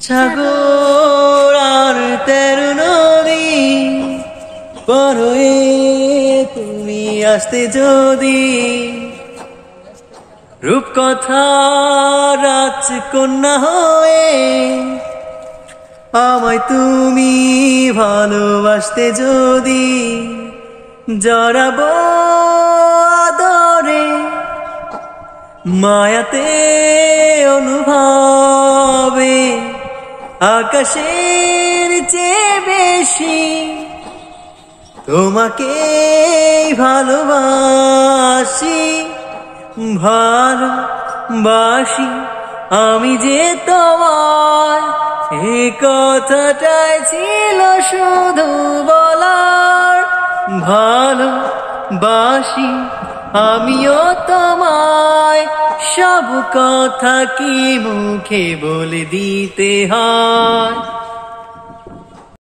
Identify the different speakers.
Speaker 1: সাগর আর তেরো নদী পার হয়ে তুমি আসতে যদি, রূপকথা রাজকন্যা হয়ে আমায় তুমি ভালোবাসতে যদি, জড়াবো আদরে মায়াতে অনুভবে, আকাশের চেয়ে বেশি তোমাকে ভালোবাসি, ভালোবাসি আমি যে তোমায়। এই কথাটাই ছিল শুধু বলার, ভালোবাসি আমিও তোমায়। সব কথা কি মুখে বলে দিতে হয়?